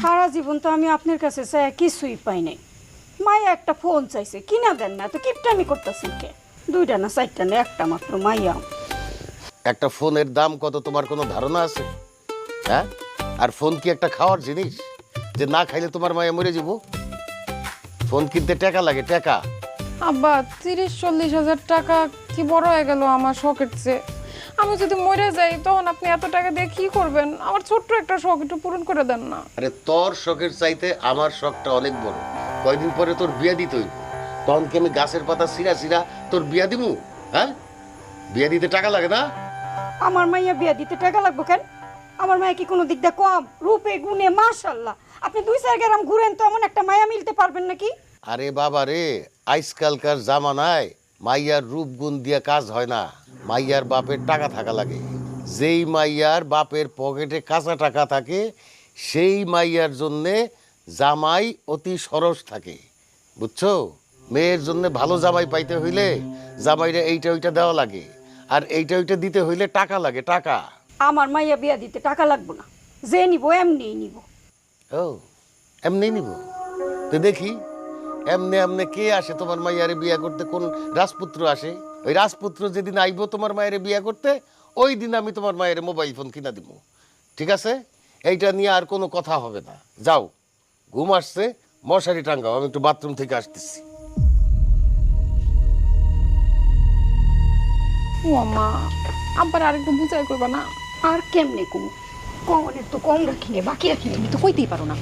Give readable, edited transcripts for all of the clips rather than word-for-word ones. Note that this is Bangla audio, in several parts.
সারা জীবন তো আমি আপনার কাছে চাই কিছুই পাই নাই। মাইয়া একটা ফোন চাইছে, কিনা দেন না, তো কিপটামি করতেছেন কে? দুইটা না চারটা না, একটা মাত্র মাইয়া। একটা ফোনের দাম কত তোমার কোনো ধারণা আছে? হ্যাঁ, আর ফোন কি একটা খাওয়ার জিনিস যে না খাইলে তোমার মায়া মরে যাব? ফোন কিনতে টাকা লাগে, টাকা। আব্বা 30-40 হাজার টাকা কি বড় হয়ে গেল আমার শখের চেয়ে? আমি যদি মরে যাই তখন আপনি এত টাকা দিয়ে কি করবেন? আমার ছোট্ট একটা শখ একটু পূরণ করে দেন না। আরে তোর শখের চাইতে আমার শখটা অনেক বড়। কয়দিন পরে তোর বিয়া দিতে হইব, তখন কি আমি গাছের পাতা ছিঁড়া ছিঁড়া তোর বিয়া দিব? হ্যাঁ, বিয়া দিতে টাকা লাগে না? আমার মাইয়া বিয়া দিতে টাকা লাগবো কেন? আমার মায়া কি কোনো দিক দিয়ে কম? রূপে গুণে মাশাআল্লাহ। আপনি 2-4 গ্রাম ঘুরেন তো এমন একটা মায়া মিলতে পারবেন নাকি? আরে বাবা রে, আজকালকার জামানায় মাইয়ার রূপ গুণ দিয়া কাজ হয় না, মাইয়ার বাপের টাকা থাকা লাগে। যেই মাইয়ার বাপের পকেটে কাঁচা টাকা থাকে সেই মাইয়ার জন্যে জামাই অতি সরস থাকে, বুঝছো? মেয়ের জন্য ভালো জামাই পাইতে হইলে জামাইরে এইটা ওইটা দেওয়া লাগে, আর এইটা ওইটা দিতে হইলে টাকা লাগে, টাকা। আমার মাইয়া বিয়া দিতে টাকা লাগবো না, যে নিব এমনিই নিব। ও, এমনি নিব? তো দেখি এমনি এমনি কে আসে তোমার মাইয়ারে বিয়া করতে? কোন রাজপুত্র আসে? ওই রাজপুত্র যেদিন আইব তোমার মায়েরে বিয়া করতে, ওই দিন আমি তোমার মায়ের মোবাইল ফোন কিনা দিব, ঠিক আছে? এইটা নিয়ে আর কোনো কথা হবে না। যাও, ঘুম আসছে, মশারি টাঙ্গাও, আমি একটু বাথরুম থেকে আসতেছি। ও মা, আব্বার আরেকটু বুঝাই করবা না? আর কেমনে কম? কমনের তো কম রাখিলে বাকি রাখিলে তুমি তো কইতেই পারো না।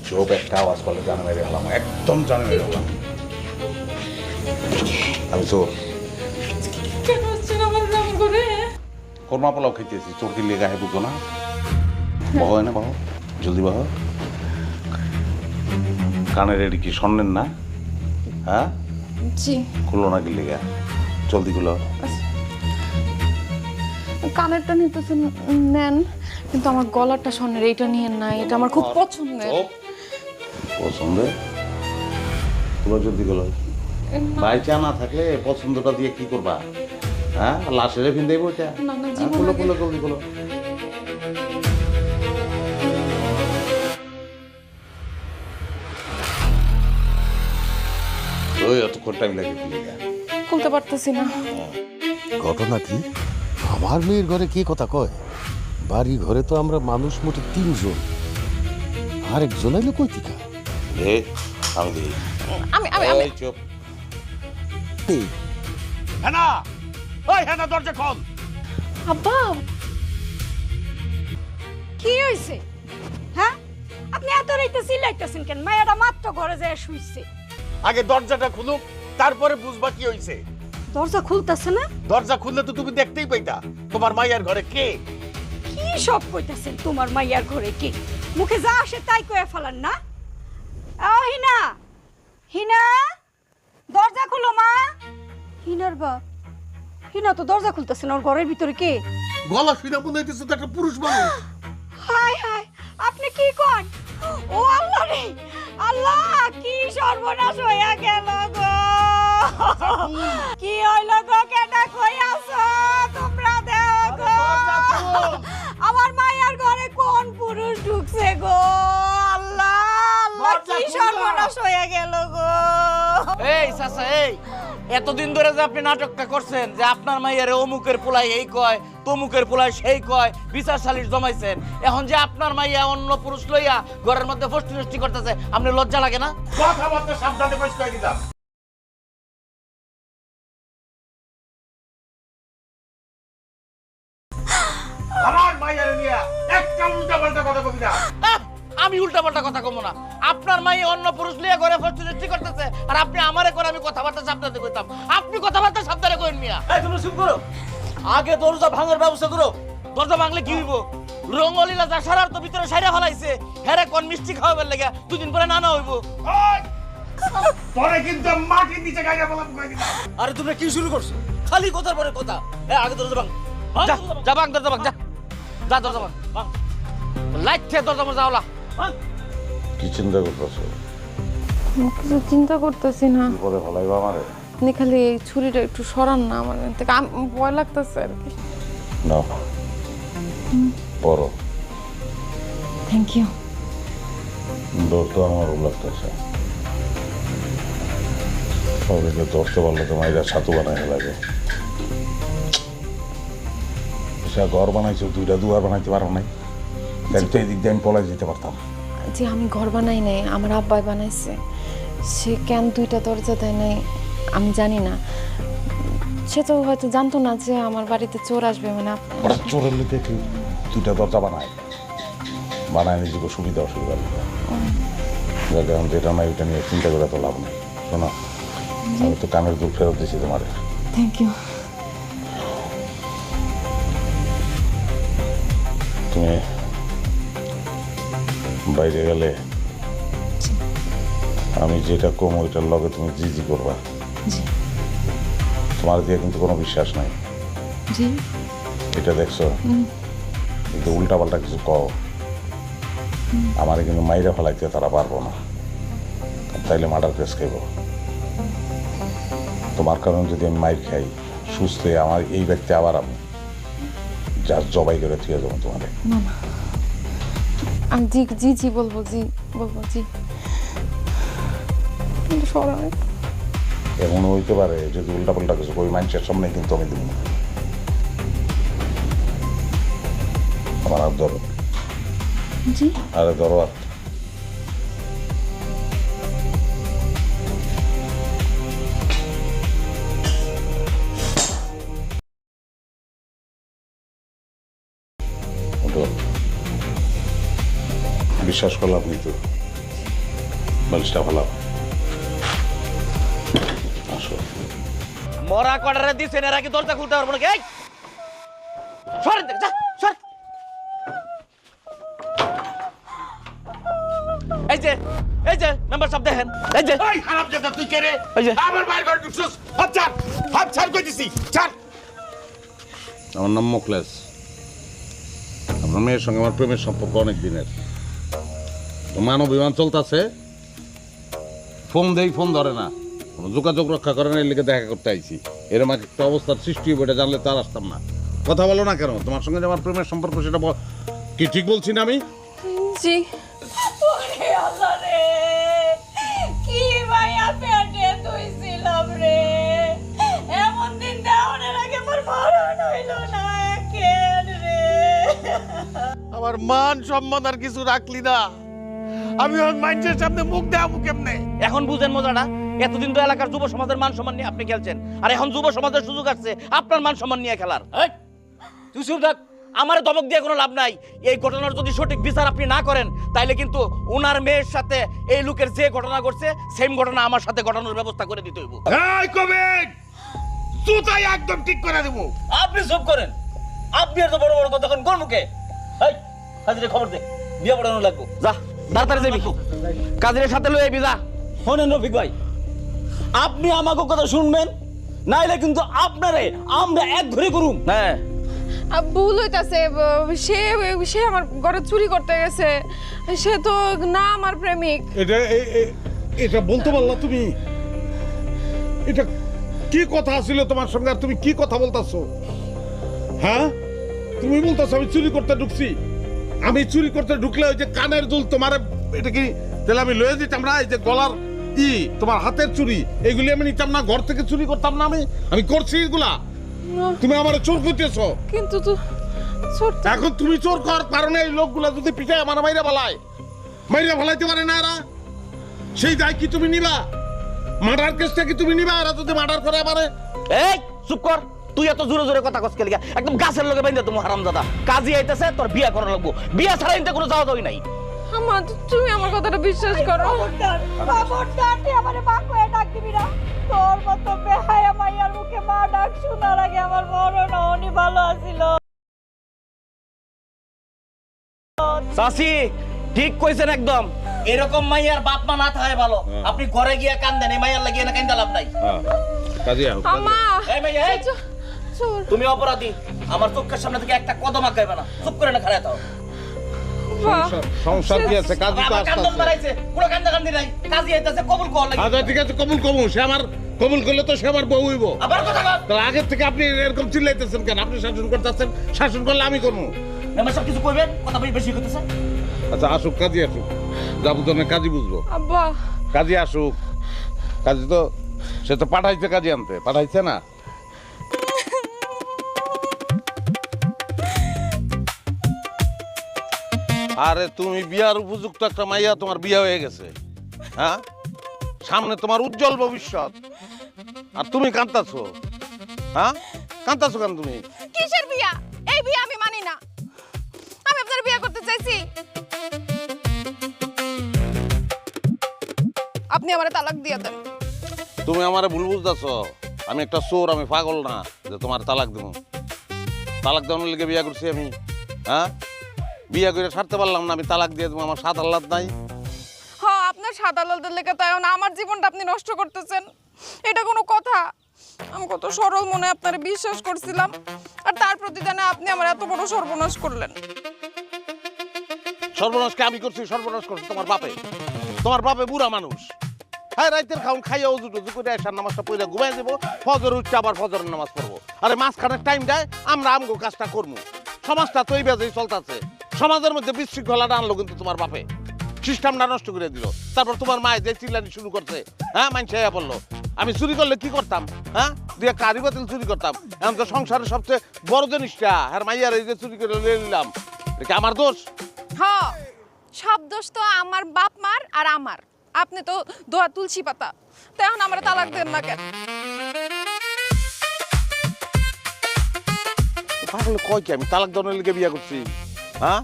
চোপ একটা আওয়াজ করলে জানে মেরে গেলাম, একদম জানে মেরে গেলাম। আমি চোর। কেন আসছেন আমার নাম করে? কোরমা পোলাও খেতেছি, চোর কি লেগা হে বুঝো না? বহ না বহ, জলদি বহ। কানের এটি কি স্বর্ণের না? হ্যাঁ, জি। খুলো না কি লেগা, জলদি খুলো। কানেরটা নিতেছেন নেন, কিন্তু আমার গলাটা স্বর্ণের, এইটা নিয়েন না, এটা আমার খুব পছন্দের। পছন্দের? খুলো জলদি খুলো। বাইচা না থাকলে পছন্দটা দিয়ে কি করবা? হ্যাঁ, লাশের ফিন দেবো এটা। না, না, হ্যাঁ, জীবন খুলো আগে। খুলো জলদি খুলো। ওই এতক্ষণ টাইম লাগে কি লেগা? খুলতে পারতেছি না। ঘটনা কি? আমার মেয়ের ঘরে কি কথা কয়? বাড়ি ঘরে তো আমরা মানুষ মোটে 3 জন, আরেকজন এলো কই থেকে? দে, আমি দিই। আমি আমি আমি এই চুপ। এই, হ্যানা, ওই হ্যানা দরজা খোল। আব্বা, কি হইছে? হ্যাঁ, আপনি এত রাইতে চিল্লাইতেছেন কেন? মায়াটা মাত্র ঘরে যায় শুইছে। আগে দরজাটা খুলুক, তারপরে বুঝবা কি হইছে। দরজা খুলতেছে না? দরজা খুললে তো তুমি দেখতেই পাইতা তোমার মাইয়ার ঘরে কে। কি সব কইতাছেন? তোমার মাইয়ার ঘরে কে? মুখে যা আসে তাই কয়ে ফেলান না। ও হিনা, হিনা, দরজা খুলো মা। হিনার বাপ, হিনা তো দরজা খুলতেছে না। ওর ঘরের ভিতরে কে? গলা শুনে মনে হইতেছে তো একটা পুরুষ মানুষ। হাই হাই, আপনি কি কোন? ও আল্লাহ রে আল্লাহ, কি সর্বনাশ হইয়া গেল গো। কি হইল গো? কেডা কই আছো তোমরা? দেও গো, আমার মায়ের ঘরে কোন পুরুষ ঢুকছে গো? আল্লাহ আল্লাহ, কি সর্বনাশ হইয়া গেল গো। এই চাচা, এই এতদিন ধরে যে আপনি নাটকটা করছেন যে আপনার মাইয়ারে অমুকের পোলাই এই কয়, তমুকের পোলাই সেই কয়, বিচার সালিশ জমাইছেন, এখন যে আপনার মাইয়া অন্য পুরুষ লইয়া ঘরের মধ্যে ফষ্টি নষ্টি করতেছে, আপনি লজ্জা লাগে না? কথাবার্তা সাবধানে কইস কই দিতাম। আমার মাইয়ারে নিয়া একটা উল্টা পাল্টা কথা কবি না। আহ, আমি উল্টা পাল্টা কথা কমো না। আপনার মাইয়া অন্য পুরুষ লইয়া ঘরে ফষ্টি নষ্টি করতেছে, আর আপনি আমারে করে আমি কথাবার্তা সাবধানে কইতাম। আপনি কথাবার্তা সাবধানে কইন মিয়া। এই তুমি চুপ করো, আগে দরজা ভাঙার ব্যবস্থা করো। দরজা ভাঙলে কি হইব? রঙ্গলীলা যা সারার তো ভিতরে সাইরা ফলাইছে, হ্যাঁ কোন মিষ্টি খাওয়াবার লেগে দুদিন পরে নানা হইব। ওই, পরে কিন্তু মাটির নিচে গাইয়া বলা কই দিতাম। আরে তোমরা কি শুরু করছো? খালি কথার পরে কথা। আগে দরজা ভাঙ, যা যা ভাঙ, দরজা ভাঙ, যা যা দরজা ভাঙ, ভাঙ লাইট থেকে দরজা মজা হলা। কি চিন্তা করতেছো? কিছু চিন্তা করতেছি না। পরে ভালাইবা আমারে? আপনি খালি এই ছুরিটা একটু সরান না আমার এখান থেকে, ভয় লাগতেছে আর কি। না পড়ো। Thank you. ডর তো আমারও লাগতেছে। সবাইকে ধরতে পারলে তো মাইরা ছাতু বানাই লাগে। ঘর বানাইছো, দুইটা দুয়ার বানাইতে পারো নাই? তাহলে তো এই দিক দিয়ে আমি পলাই যেতে পারতাম। যে আমি ঘর বানাই নাই, আমার আব্বাই বানাইছে। সে কেন দুইটা দরজা দেয় নাই আমি জানি না। সে তো হয়তো জানতো না যে আমার বাড়িতে চোর আসবে। মানে ওরা চোরের লিখে কি দুইটা দরজা বানায়? বানায় নিজেকে সুবিধা অসুবিধা লিখে। যাকে এখন যেটা নাই ওইটা নিয়ে চিন্তা করে তো লাভ নেই। শোনো, আমি তো কানের দুধ ফেরত দিচ্ছি তোমার। Thank you. তুমি বাইরে গেলে আমি যেটা কম ওইটার লগে তুমি জি জি করবা। জি তোমার দিয়ে কিন্তু কোনো বিশ্বাস নাই। জি। এটা দেখছো, কিন্তু উল্টা পাল্টা কিছু কও আমারে কিন্তু মাইরা ফেলাইতে তারা পারবো না। তাইলে মার্ডার কেস খাইব। তোমার কারণ যদি আমি মাইর খাই, সুস্থ হয়ে আমার এই ব্যক্তি আবার আমি যার জবাই করে থুয়ে যাবো তোমারে। না না, আমি জি জি জি বলবো, জি বলবো, জি। কিন্তু সরাই এমনও হইতে পারে যদি উল্টা পাল্টা কিছু ওই মানুষের সামনে কিন্তু আমি দিব না। আমার হাত ধরো। জি। আরে ধরো হাত। ওঠো। বিশ্বাস করলাম কিন্তু বালিশটা ভালো। আসো। মরা কটারে দিছেন, এরা কি দরজা খুলতে পারবো নাকি? এই সরেন থেকে, যা সর। এই যে মেম্বার সাহেব দেখেন, এই যে ওই হারামজাদা তুই কে রে? এই যে। আমার বাইরে ঘরে ঢুকছস। হাত ছাড় কই দিছি। ছাড়। আমার নাম মোখলেস। আমার মেয়ের সঙ্গে আমার প্রেমের সম্পর্ক অনেক দিনের। মানব বিমান চলতেছে, ফোন দেই, ফোন ধরে না, কোনো যোগাযোগ রক্ষা করে না। এর লিগে দেখা করতে আইছি। এরকম একটা অবস্থার সৃষ্টি হবে এটা জানলে তার আসতাম না। কথা বলো না কেন? তোমার সঙ্গে যে আমার প্রেমের সম্পর্ক সেটা কি ঠিক বলছি না আমি? জি। ওরে আল্লাহ রে, কি মায়া পেটে ধুইছিলাম রে। এমন দিন দেওয়ার আগে আমার মরণ হইল না কেন রে। আমার মান সম্মান আর কিছু রাখলি না। আমি ওই মানুষের সামনে মুখ দেখাবো কেমনে? এখন বুঝেন মজাটা। এতদিন তো এলাকার যুব সমাজের মান সম্মান নিয়ে আপনি খেলছেন, আর এখন যুব সমাজের সুযোগ আসছে আপনার মান সম্মান নিয়ে খেলার। এই, তুই চুপ থাক। আমারে ধমক দিয়ে কোনো লাভ নাই। এই ঘটনার যদি সঠিক বিচার আপনি না করেন তাইলে কিন্তু ওনার মেয়ের সাথে এই লোকের যে ঘটনা ঘটছে সেম ঘটনা আমার সাথে ঘটানোর ব্যবস্থা করে দিতে হইব। এই কবির জুতাই একদম ঠিক করে দেব। আপনি চুপ করেন, আপনি এত বড় বড় কথা কোন কোন মুখে? এই কাজের খবর দে, বিয়ে পড়ানো লাগবো, যা তাড়াতাড়ি যাবি, কাজের সাথে লয়ে আইবি, যা। শোনেন রফিক ভাই, আপনি আমাকে কথা শুনবেন, নাইলে কিন্তু আপনারে আমরা এক ঘরে করুম। হ্যাঁ ভুল হইতাছে, সে সে আমার ঘরে চুরি করতে গেছে, সে তো না আমার প্রেমিক। এটা বলতে পারলা তুমি? এটা কি কথা ছিল তোমার সঙ্গে, আর তুমি কি কথা বলতাছো? হ্যাঁ, তুমি বলতাছো আমি চুরি করতে ঢুকছি? আমি চুরি করতে ঢুকলে ওই যে কানের দুল তোমার, এটা কি তাহলে আমি লয়ে যেতাম না? এই যে গলার তোমার হাতের চুড়ি, এগুলি আমি নিতাম না? ঘর থেকে চুরি করতাম না? আমি করছি এগুলা? তুমি আমার চোর করতেছো। কিন্তু তো এখন তুমি চোর করার কারণে এই লোকগুলা যদি পিঠে আমার মাইরা ফেলাইতে পারে না, এরা সেই দায় কি তুমি নিবা? মার্ডার কেসটা কি তুমি নিবা? এরা যদি মার্ডার করে আমারে? এই চুপ কর, তুই এত জোরে জোরে কথা কসকে লিগা, একদম গাছের লগে বাইন্দা তুমি হারামজাদা। কাজী আইতাছে, তোর বিয়া করা লাগবো, বিয়া ছাড়া ইনতে কোনো যাওয়া যাওয়াই নাই। আমার, তুমি আমার কথাটা বিশ্বাস করো। খবরদার তুই আমারে মা কয়ে ডাক দিবি না। তোর মতো বেহায়া মাইয়ার মুখে মা ডাক শোনার আগে আমার মরণ অনি ভালো আছিল। চাচি ঠিক কইছেন একদম, এরকম মাইয়ার বাপ মা না থাকে ভালো। আপনি ঘরে গিয়া কান্দেন, এই মাইয়ার লাগিয়ে না কান্দা লাভ নাই। আমা, এই মাইয়া, এই চোর। তুমি অপরাধী, আমার চোখের সামনে থেকে একটা কদম আগাইবে না, চুপ করে না খাড়া থাও। সংসার কি আছে? কাজী তো আমার কান্দন আসছে। বাড়াইছে, কোনো কান্দাকান্দি নাই, কাজী আইতাছে, কবুল কর লাগি। আচ্ছা ঠিক আছে, কবুল কবু। সে আমার কবুল করলে তো সে আমার বউ হইব। আবার কথা কর। তাহলে আগের থেকে আপনি এরকম চিল্লাইতেছেন কেন? আপনি শাসন করতেছেন, শাসন করলে আমি করবো। মেম্বার সব কিছু কইবেন, কথা বেশি কইতেছে। আচ্ছা আসুক, কাজী আসুক, যাবো তো কাজী বুঝবো। আব্বা, কাজী আসুক, কাজী তো সে তো পাঠাইছে, কাজী আনতে পাঠাইছে না? আরে তুমি বিয়ার উপযুক্ত একটা মাইয়া, তোমার বিয়া হয়ে গেছে। হ্যাঁ, সামনে তোমার উজ্জ্বল ভবিষ্যৎ, আর তুমি কান্তাছো। হ্যাঁ, কান্তাছো কেন তুমি? কিসের বিয়া? এই বিয়া আমি মানি না। আমি আপনার বিয়ে করতে চাইছি, আপনি আমারে তালাক দিয়ে দেন। তুমি আমারে ভুল বুঝতেছো। আমি একটা চোর, আমি পাগল না যে তোমার তালাক দেবো। তালাক দেওয়ার লেগে বিয়া করছি আমি? হ্যাঁ, বিয়া করে ছাড়তে পারলাম না, আমি তালাক দিয়ে দেবো? আমার সাত আল্লাহ নাই? হ্যাঁ, আপনার সাদা লালদের লেগে তাই না, আমার জীবনটা আপনি নষ্ট করতেছেন। এটা কোনো কথা? আমি কত সরল মনে আপনারে বিশ্বাস করছিলাম, আর তার প্রতিদানে আপনি আমার এত বড় সর্বনাশ করলেন। সর্বনাশকে আমি করছি? সর্বনাশ করছি তোমার বাপে। তোমার বাপে বুড়া মানুষ। হ্যাঁ, রাইতের খাউন খাইয়া উজু টুজু করে এসার নামাজটা পড়ে ঘুমাই দেবো, ফজর উঠছে আবার ফজরের নামাজ পড়বো। আরে মাঝখানে টাইম দেয়, আমরা আমগো কাজটা করবো। সমাজটা তো এই বেজেই চলতেছে। সমাজের মধ্যে বিশৃঙ্খলাটা আনলো কিন্তু তোমার বাপে, সিস্টেমটা নষ্ট করে দিল। তারপর তোমার মায়ে যে চিল্লানি শুরু করছে, হ্যাঁ, মানছে বললো আমি চুরি করলে কি করতাম? হ্যাঁ, দুই কারি বাতিল চুরি করতাম। এখন তো সংসারের সবচেয়ে বড় জিনিসটা আর মাইয়ার এই যে চুরি করে নিয়ে নিলাম, এটা কি আমার দোষ? হ্যাঁ, সব দোষ তো আমার বাপ মার আর আমার। আপনি তো দোয়া তুলসী পাতা, তো এখন আমার তালাক দেন না কেন? পাগল কয় কি আমি তালাক দেওয়ার লেগে বিয়া করছি? হ্যাঁ,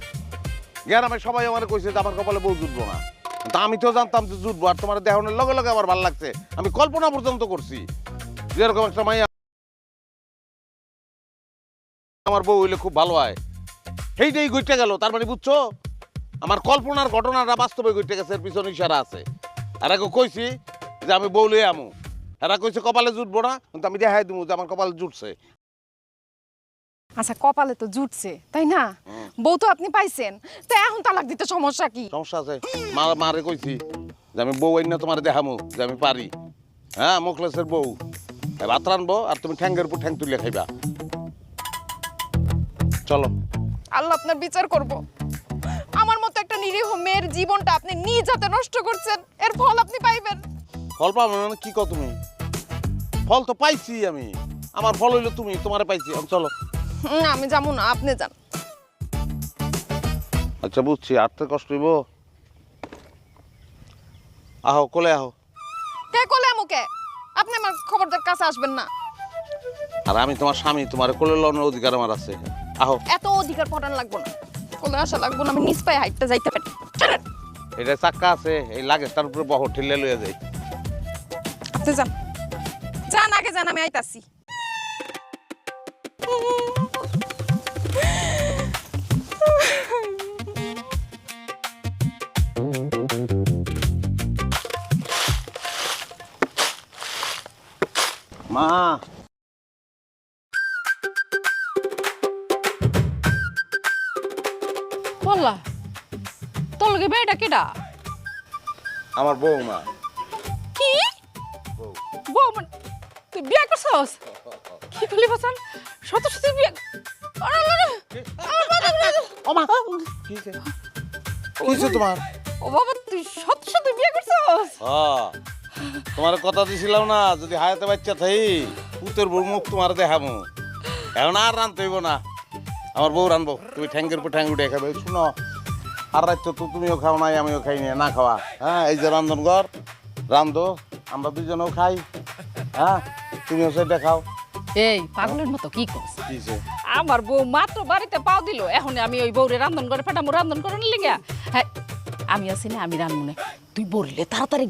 জ্ঞান আমি সবাই আমার কইছে যে আমার কপালে বউ জুটবো না, তা আমি তো জানতাম যে জুটবো। আর তোমার দেহনের লগে লগে আমার ভালো লাগছে, আমি কল্পনা পর্যন্ত করছি যেরকম একটা মাইয়া আমার বউ হইলে খুব ভালো হয়। সেইটাই ঘুরতে গেল। তার মানে বুঝছো, আমার কল্পনার ঘটনাটা বাস্তবে ঘুরতে গেছে, এর পিছনে ইশারা আছে। আর আগে কইছি যে আমি বউ লই আমু, এরা কইছে কপালে জুটবো না, কিন্তু আমি দেখাই দিব যে আমার কপালে জুটছে। আচ্ছা, কপালে তো জুটছে, তাই না? বউ তো আপনি পাইছেন, তো এখন তালাক দিতে সমস্যা কি? সমস্যা আছে। মারে কইছি যে আমি বউ আইনা তোমার দেখামু যে আমি পারি। হ্যাঁ, মুখলেসের বউ, ভাত রানবো আর তুমি ঠ্যাঙ্গের উপর ঠ্যাং তুলে খাইবা। চলো। আল্লাহ আপনার বিচার করব। আমার মতো একটা নিরীহ মেয়ের জীবনটা আপনি নিজ হাতে নষ্ট করছেন, এর ফল আপনি পাইবেন। ফল পাবো না কি কও তুমি? ফল তো পাইছি আমি, আমার ফল হইলো তুমি, তোমারে পাইছি। চলো। আমি যাবো না, আপনি যান। আচ্ছা বুঝছি, আটতে কষ্ট হইব। আহো, কোলে আহো। কে কোলে মুখে? আপনি আমার খবরদার কাছে আসবেন না। আর আমি তোমার স্বামী, তোমার কোলে লওয়ার অধিকার আমার আছে। আহো এত অধিকার পড়ান লাগবো না, কোলে আসা লাগবো না, আমি নিজ পায়ে হাইটটা যাইতে পারি। চলেন। এটা চাক্কা আছে, এই লাগেজটার উপরে বহ, ঠেলে লইয়া যাই। আপনি যান, যান আগে যান, আমি আইতাছি। মা বললা তোর লগে বেটা কেডা? আমার বৌমা। কি বউ মানে তুই বিয়ে করছস? কি করলি বাসান? শত শত বিয়ে? আরে ওমা কিছে তোমার? ও বাবা, তুই শত শত বিয়ে করছস? তোমার কথা দিছিলাম না, যদি হায়াতে বাচ্চা থাই পুতের বউ মুখ তোমার দেখাবো। এখন আর রানতে হইব না, আমার বউ রানবো। তুমি ঠ্যাঙ্গের উপর ঠ্যাঙ্গ উঠে খাবে। শুনো, আর রাত তো তুমিও খাও নাই, আমিও খাই না, না খাওয়া। হ্যাঁ, এই যে রান্ধনঘর, রান্ধো, আমরা দুজনেও খাই। হ্যাঁ, তুমিও সেটা খাও। এই পাগলের মতো কি করছ? কিছে? আমার বউ মাত্র বাড়িতে পাও দিল, এখন আমি ওই বউরে রান্ধন করে পাঠামো রান্ধন করে লিগা? হ্যাঁ, আমি আছি না, আমি রান্ধমনে। তুই বললে তাড়াতাড়ি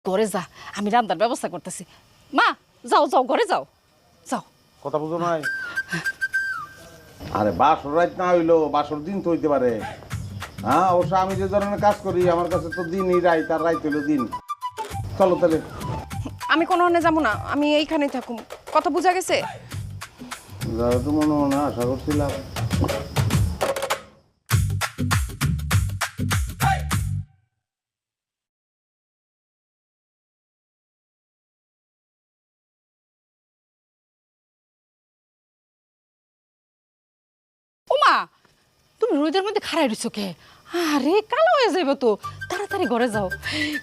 ঘরে যা, আমি রান্নার ব্যবস্থা করতেছি। মা যাও যাও, ঘরে যাও, যাও। কথা বুঝো নাই? আরে বাসর রাত না হইলো, বাসর দিন তো হইতে পারে। হ্যাঁ, অবশ্য আমি যে ধরনের কাজ করি, আমার কাছে তো দিনই রাত, আর রাত হইলো দিন। চলো তাহলে। আমি কোনো অন্য যাবো না, আমি এইখানেই থাকুম। কথা বোঝা গেছে? যাও তো মনে মনে আশা করছিলাম। ওমা, তুমি রোদের মধ্যে খাড়াই রইছো কে? আরে কালো হয়ে যাইব তো, তাড়াতাড়ি ঘরে যাও।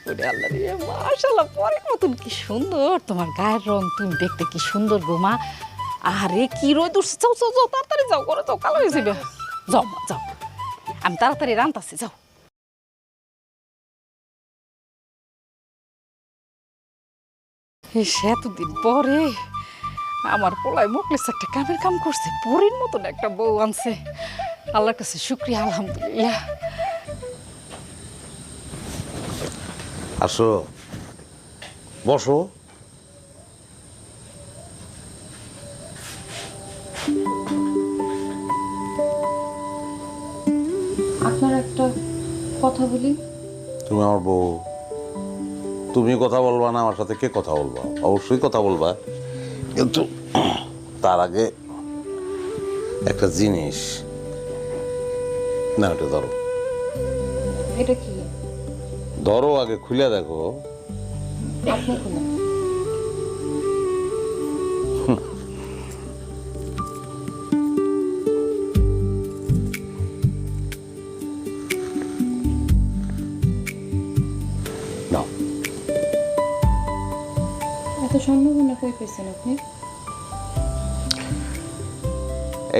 ওরে আল্লাহ রে, মাশাআল্লাহ, পরের মতন কি সুন্দর তোমার গায়ের রং, তুমি দেখতে কি সুন্দর গো মা। আরে কি রোদ উঠছে, যাও যাও যাও, তাড়াতাড়ি যাও, ঘরে যাও, কালো হয়ে যাবে। যাও মা যাও, আমি তাড়াতাড়ি রান্তাছি, যাও। সে এতদিন পরে আমার পোলায় মুখলেস একটা কামের কাম করছে, পরীর মতন একটা বউ আনছে। আল্লাহর কাছে শুকরিয়া, আলহামদুলিল্লাহ। আসো, বসো। আপনার একটা কথা বলি। তুমি আমার বউ, তুমি কথা বলবা না আমার সাথে, কে কথা বলবা? অবশ্যই কথা বলবা, কিন্তু তার আগে একটা জিনিস না, ওটা ধরো। এটা কি? ধরো, আগে খুলে দেখো। আপনি খুলেন। নাও। এত স্বর্ণগয়না কই পেয়েছেন আপনি?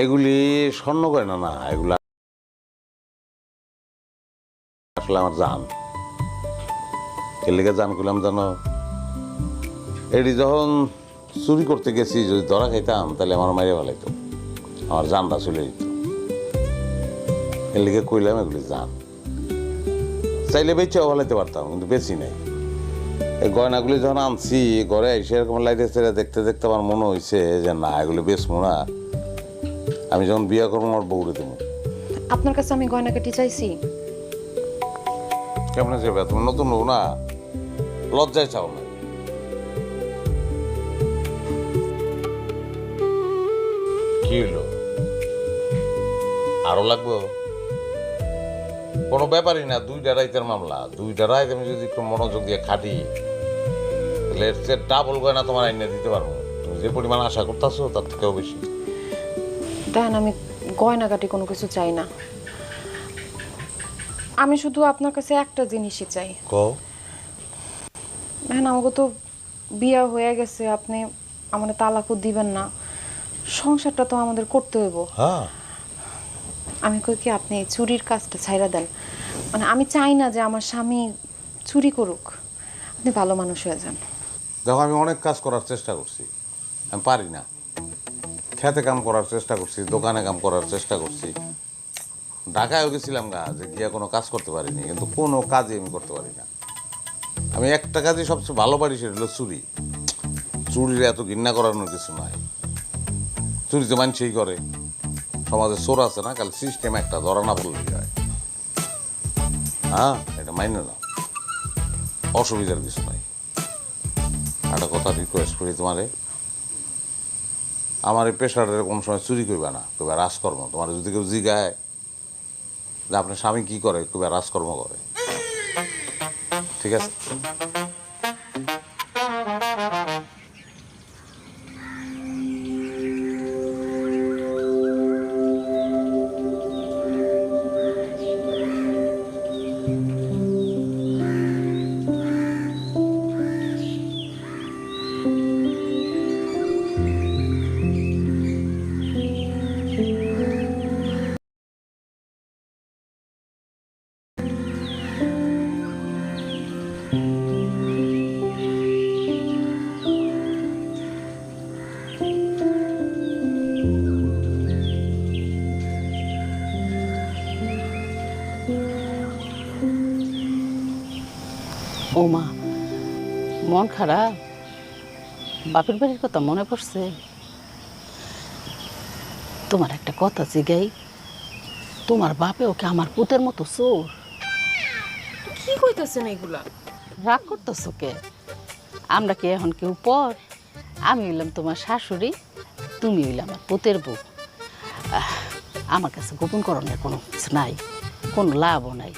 এগুলি স্বর্ণ গয়না না, এগুলা আসলে আমার জান। এর লেগে জান করলাম জানো, এটি যখন চুরি করতে গেছি, যদি ধরা খাইতাম তাহলে আমার মাইরে ফেলাইতো, আমার জানটা চলে যেত। এর লেগে কইলাম এগুলি জান। চাইলে বেচেও ফেলাইতে পারতাম, কিন্তু বেশি নাই। এই গয়নাগুলি যখন আনছি ঘরে এসে এরকম লাইটে ছেড়ে দেখতে দেখতে আমার মনে হয়েছে যে না, এগুলি বেচবো না, আমি যখন বিয়ে করবো আমার বউরে দেবো। আপনার কাছে আমি গয়না কেটে চাইছি? কেমন যাবে? তুমি নতুন বউ না, লজ্জায় চাও না? কি হইলো, আরো লাগবো? কোনো ব্যাপারই না, 2টা রাইতের মামলা। 2টা রাইত আমি যদি একটু মনোযোগ দিয়ে খাটি, তাহলে এর চেয়ে ডাবল গয়না তোমার আইনে দিতে পারবো। তুমি যে পরিমাণ আশা করতেছো তার থেকেও বেশি। দেখেন, আমি গয়নাগাটি কোনো কিছু চাই না। আমি শুধু আপনার কাছে একটা জিনিসই চাই। কও। দেখেন, আমাকে তো বিয়ে হয়ে গেছে, আপনি আমাদের তালাকও দিবেন না, সংসারটা তো আমাদের করতে হইব। হ্যাঁ, আমি কই কি, আপনি এই চুরির কাজটা ছাইরা দেন। মানে আমি চাই না যে আমার স্বামী চুরি করুক, আপনি ভালো মানুষ হয়ে যান। দেখো, আমি অনেক কাজ করার চেষ্টা করছি, আমি পারি না। খেতে কাম করার চেষ্টা করছি, দোকানে কাম করার চেষ্টা করছি, ঢাকায়ও গেছিলাম গা, যে গিয়া কোনো কাজ করতে পারিনি, কিন্তু কোনো কাজই আমি করতে পারি না। আমি একটা কাজই সবচেয়ে ভালো পারি, সেটা হলো চুরি। চুরির এত ঘৃণা করানোর কিছু নাই। চুরি তো মানুষই করে, সমাজে চোর আছে না, কাল সিস্টেম একটা ধরা না পড়লেই হয়। হ্যাঁ, এটা মাইনে না, অসুবিধার কিছু নাই। একটা কথা রিকোয়েস্ট করি তোমারে, আমার এই পেশাটার কোনো সময় চুরি করবে না, কইবা রাজকর্ম। তোমার যদি কেউ জিগায় যে আপনার স্বামী কি করে, কইবা রাজকর্ম করে। ঠিক আছে? ও মা, মন খারাপ? বাপের বাড়ির কথা মনে পড়ছে? তোমার একটা কথা জিগাই, তোমার বাপে ওকে আমার পুতের মতো চোর। কি কইতাছেন এগুলা? রাগ করতেছ কে? আমরা কি এখন কেউ পর? আমি হইলাম তোমার শাশুড়ি, তুমি হইলে আমার পুতের বউ। আমার কাছে গোপন করণের কোনো কিছু নাই, কোনো লাভও নাই।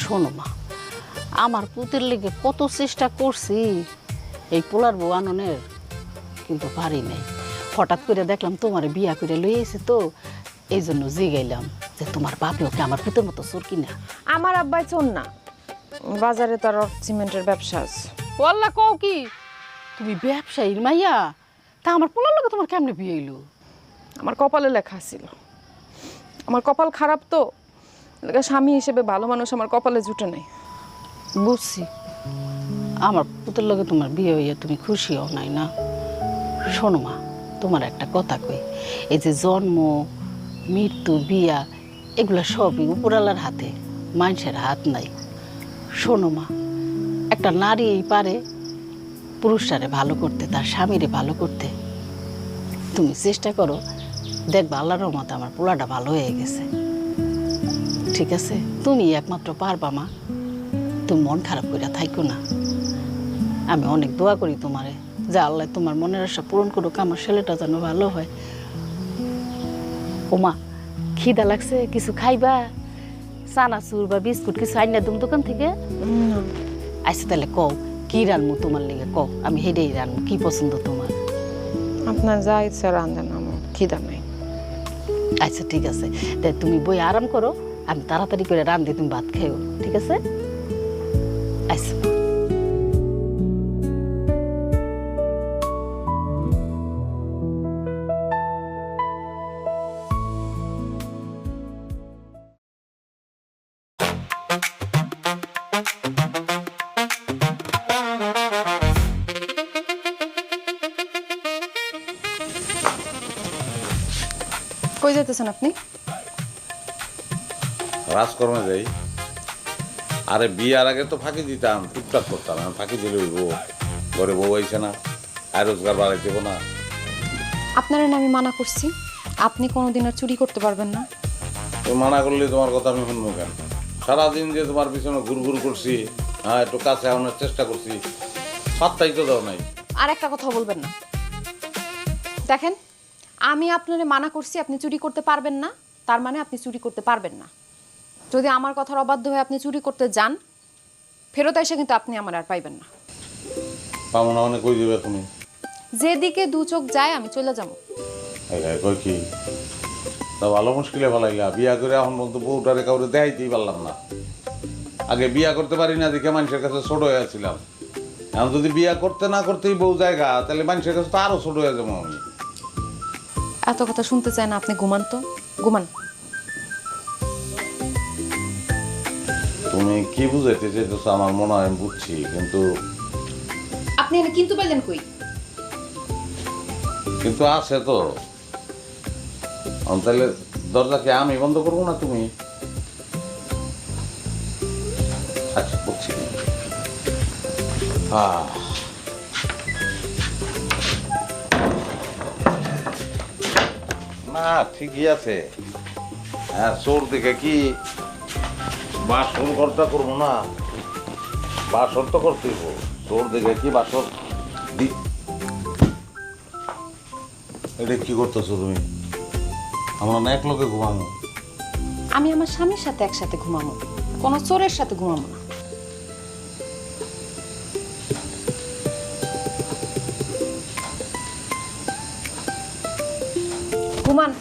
শোনো মা, আমার পুতের লেগে কত চেষ্টা করছি এই পোলার বউ আননের, কিন্তু পারি নাই। হঠাৎ করে দেখলাম তোমার বিয়া করে লই এসে, তো এই জন্য জিগাইলাম যে তোমার বাপে ওকে আমার পুতের মতো চোর কিনা। আমার আব্বাই চোর না, বাজারে তার সিমেন্টের ব্যবসা আছে। ওয়াল্লা কও কি, তুমি ব্যবসায়ীর মাইয়া? তা আমার পোলার লগে তোমার কেমনে বিয়ে হইলো? আমার কপালে লেখা ছিল, আমার কপাল খারাপ তো, স্বামী হিসেবে ভালো মানুষ আমার কপালে জুটে নাই। বুঝছি, আমার পুতের লগে তোমার বিয়ে হইয়া তুমি খুশি হও নাই না? শোনো মা, তোমার একটা কথা কই, এই যে জন্ম, মৃত্যু, বিয়া, এগুলা সবই উপরালার হাতে, মানুষের হাত নাই। শোনো মা, একটা নারী পারে পুরুষটারে ভালো করতে, তার স্বামীরে ভালো করতে। তুমি চেষ্টা করো, দেখবা আল্লাহর রহমতে আমার পোলাটা ভালো হয়ে গেছে। ঠিক আছে? তুমি একমাত্র পারবা মা, তুমি মন খারাপ করে থাইকো না। আমি অনেক দোয়া করি তোমারে, যে আল্লাহ তোমার মনের আশা পূরণ করুক, আমার ছেলেটা যেন ভালো হয়। ওমা, খিদা লাগছে, কিছু খাইবা? চানাচুর বা বিস্কুট কিছু আইনা দুম দোকান থেকে? আচ্ছা তাহলে কও, কি রানমু তোমার লেগে? কও, আমি হেডেই রানমু। কি পছন্দ তোমার? আপনার যা ইচ্ছা রান্ধেন, আমার খিদা নাই। আচ্ছা ঠিক আছে, তাই তুমি বই আরাম করো, আমি তাড়াতাড়ি করে রান্ধি, তুমি ভাত খাইও। ঠিক আছে? আচ্ছা। কই যাইতেছেন আপনি? রাজকর্মে যাই। আরে বিয়ার আগে তো ফাঁকি দিতাম, টুকটাক করতাম। আমি ফাঁকি দিলে হইব, ঘরে বউ আইছে না, আর রোজগার বাড়াই দেবো না। আপনার আমি মানা করছি, আপনি কোনোদিন আর চুরি করতে পারবেন না। তুমি মানা করলে তোমার কথা আমি শুনবো কেন? সারাদিন যে তোমার পিছনে ঘুর করছি, হ্যাঁ একটু কাছে আনার চেষ্টা করছি, সাতটাই তো দাও নাই। আর একটা কথা বলবেন না। দেখেন, আমি আপনারে মানা করছি আপনি চুরি করতে পারবেন না, তার মানে আপনি চুরি করতে পারবেন না। যদি আমার কথার অবাধ্য হয়ে আপনি চুরি করতে যান, ফেরত এসে কিন্তু আপনি আমার আর পাইবেন না। পাবো না মানে কই দেবে তুমি? যেদিকে দু চোখ যায় আমি চলে যাবো। কই কি তা ভালো মুশকিলে ফেলাইলা। বিয়া করে এখন বলতো বউটারে কাউরে দেখাইতেই পারলাম না। আগে বিয়া করতে পারি না দেখে মানুষের কাছে ছোট হয়ে ছিলাম। এখন যদি বিয়া করতে না করতেই বউ জায়গা, তাহলে মানুষের কাছে তো আরো ছোট হয়ে যাবো আমি। এত কথা শুনতে চায় না আপনি, ঘুমান তো, ঘুমান। তুমি কি বুঝাইতে চাইতেছো আমার মনে হয় আমি বুঝছি, কিন্তু আপনি এনে কিন্তু পাইলেন কই? কিন্তু আছে তো। তাহলে দরজা কি আমি বন্ধ করবো না তুমি? আচ্ছা বুঝছি। না ঠিকই আছে। হ্যাঁ চোর দিকে কি বাসর ঘরটা করবো না? বাসর তো করতেই হবো। চোর দিকে কি বাসর এটা কি করতেছো তুমি? আমরা না এক লোকে ঘুমাবো। আমি আমার স্বামীর সাথে একসাথে ঘুমাবো, কোনো চোরের সাথে ঘুমাবো না। ঘুমান।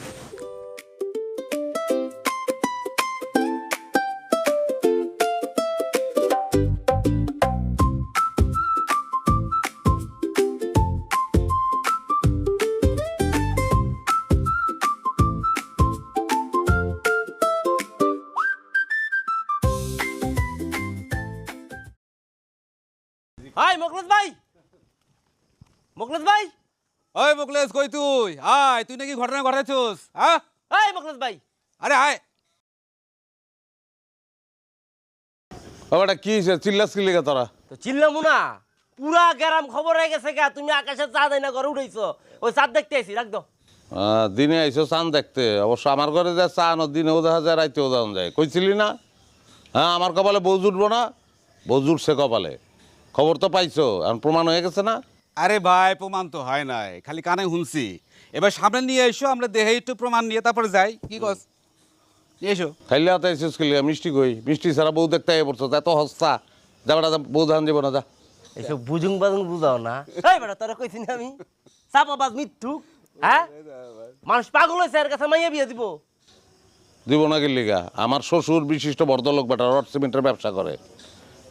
হাই মোখলেস ভাই, মোখলেস ভাই, ওই মুকলেশ কই তুই? আয়, তুই নাকি ঘটনা ঘটাইছস? হ্যাঁ, হাই মোখলেস ভাই। আরে আয়। ওটা কি হয়েছে? চিল্লাস কি লেগে তোরা? তো চিল্লামু না, পুরা গ্রাম খবর হয়ে গেছে গা, তুমি আকাশে চাঁদ আইনা ঘরে উঠাইছো। ওই চাঁদ দেখতে আইছি, রাখ দাও। দিনে আইসো চান দেখতে। অবশ্য আমার ঘরে যা চান দিনেও দেখা যায়, রাইতেও যাওয়া যায়। কইছিলি না? হ্যাঁ, আমার কপালে বউ জুটবো না? বউ জুটছে কপালে। খবর তো পাইছো, এখন প্রমাণ হয়ে গেছে না? আরে ভাই, প্রমাণ তো হয় নাই, খালি কানে শুনছি। এবার সামনে নিয়ে এসো, আমরা দেখে একটু প্রমাণ নিয়ে তারপরে যাই। কি কস? নিয়ে এসো। খাইলে হাতে এসেছিস খেলিয়া মিষ্টি কই? মিষ্টি ছাড়া বউ দেখতে আগে পড়ছো, এত হস্তা। যা বেটা বউ ধান যাবো না, যা। এসব বুঝুং বাজুং বুঝাও না। এই বেটা তোরা কইছি না আমি চাপাবাজ মিথ্যু। হ্যাঁ, মানুষ পাগল হয়েছে, এর কাছে মাইয়া বিয়ে দিব। দিব না গেলিগা। আমার শ্বশুর বিশিষ্ট ভদ্রলোক বেটা, রড সিমেন্টের ব্যবসা করে।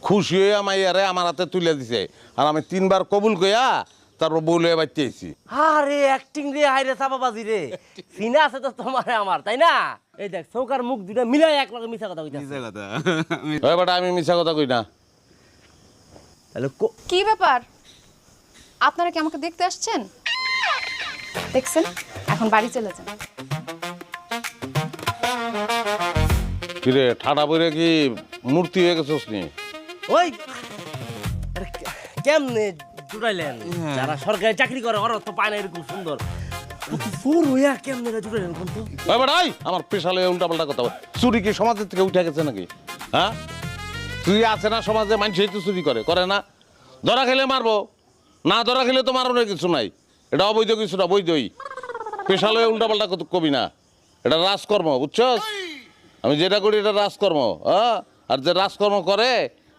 খুশি হয়ে আমাইয়ারে আমার হাতে তুলে দিছে, আর আমি 3 বার কবুল কইয়া তারপর বউ লয়ে বাইতে আইছি। আরে অ্যাক্টিং রে, হাইরে চাপাবাজি রে। সিনা আছে তো তোমারে আমার, তাই না? এই দেখ চৌকার মুখ দুইটা মিলাই এক লগে মিছা কথা কইতাছে। নিজে কথা। ওই বেটা, আমি মিছা কথা কই না। তাহলে কি ব্যাপার? আপনারা কি আমাকে দেখতে আসছেন? দেখছেন, এখন বাড়ি চলে যান। কিরে ঠাডা বইরে কি মূর্তি হয়ে গেছিস নি? ওই আরে কেমনে জুড়াইলেন? যারা সরকারি চাকরি করে ওরা তো পায় না এরকম সুন্দর। চোর হইয়া কেমনে জুড়াইলেন কিন্তু? ওই বেটা, আমার পেশালে উল্টা পাল্টা কথা বল। চুরি কি সমাজের থেকে উঠে গেছে নাকি? হ্যাঁ, চুরি আছে না সমাজে? মানুষই তো চুরি করে, করে না? ধরা খেলে মারবো, না ধরা খেলে তো মারানোর কিছু নাই। এটা অবৈধ কিছু না, বৈধই। পেশালে উল্টা পাল্টা কবি না, এটা রাজকর্ম, বুঝছস? আমি যেটা করি এটা রাজকর্ম। হ্যাঁ, আর যে রাজকর্ম করে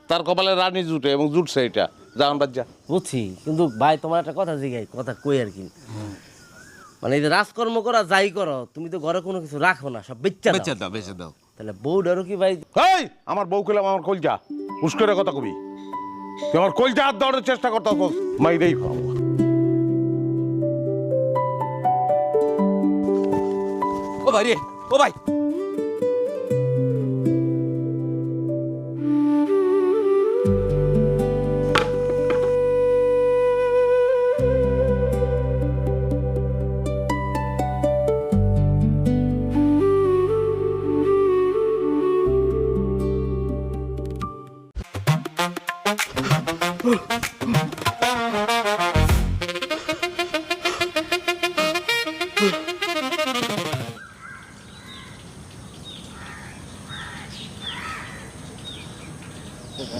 তার কপালে রানী জুটে, এবং জুটছে এটা। যান বাদ যা। বুঝছি, কিন্তু ভাই তোমার একটা কথা জিগাই, কথা কই আর কি। মানে এই যে রাজকর্ম করা যাই করো, তুমি তো ঘরে কোনো কিছু রাখো না, সব বেচ্চা বেঁচে দাও। দাও, বেঁচে দাও। তাহলে বউডারও কি ভাই? এই আমার বউ খেলাম, আমার কলজা উস্করে কথা কবি। তুই আমার কলজা হাত দেওয়ার চেষ্টা করতে মাইরেই খাও। ও ভাই রে, ও ভাই।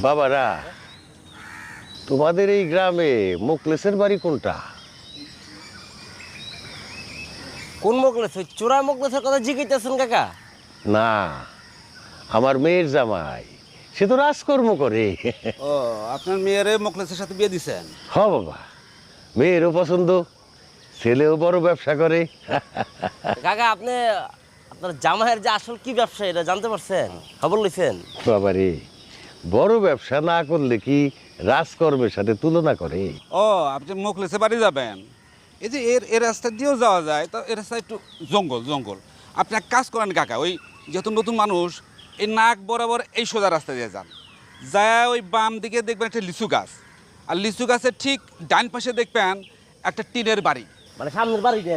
বাবারা, তোমাদের এই গ্রামে মোকলেসের বাড়ি কোনটা? কোন মোকলেস? ওই চোরা মোকলেসের কথা জিগাইতেছেন কাকা? না, আমার মেয়ের জামাই, সে তো রাজকর্ম করে। ও, আপনার মেয়েরে মুকলেশের সাথে বিয়ে দিছেন? হ বাবা, মেয়েরও পছন্দ, ছেলেও বড় ব্যবসা করে। কাকা আপনি আপনার জামাইয়ের যে আসল কি ব্যবসা এটা জানতে পারছেন? খবর লইছেন? বাবারে, বড় ব্যবসা না করলে কি রাজকর্মের সাথে তুলনা করে? ও, আপনি মুকলেশের বাড়ি যাবেন, এই যে এর রাস্তা দিয়েও যাওয়া যায়, তো এর রাস্তা একটু জঙ্গল জঙ্গল। আপনি এক কাজ করেন কাকা, ওই যেহেতু নতুন মানুষ, এই নাক বরাবর এই সোজা রাস্তা দিয়ে যান, যায় ওই বাম দিকে দেখবেন একটা লিচু গাছ, আর লিচু গাছের ঠিক ডান পাশে দেখবেন একটা টিনের বাড়ি। মানে সামনের বাড়িতে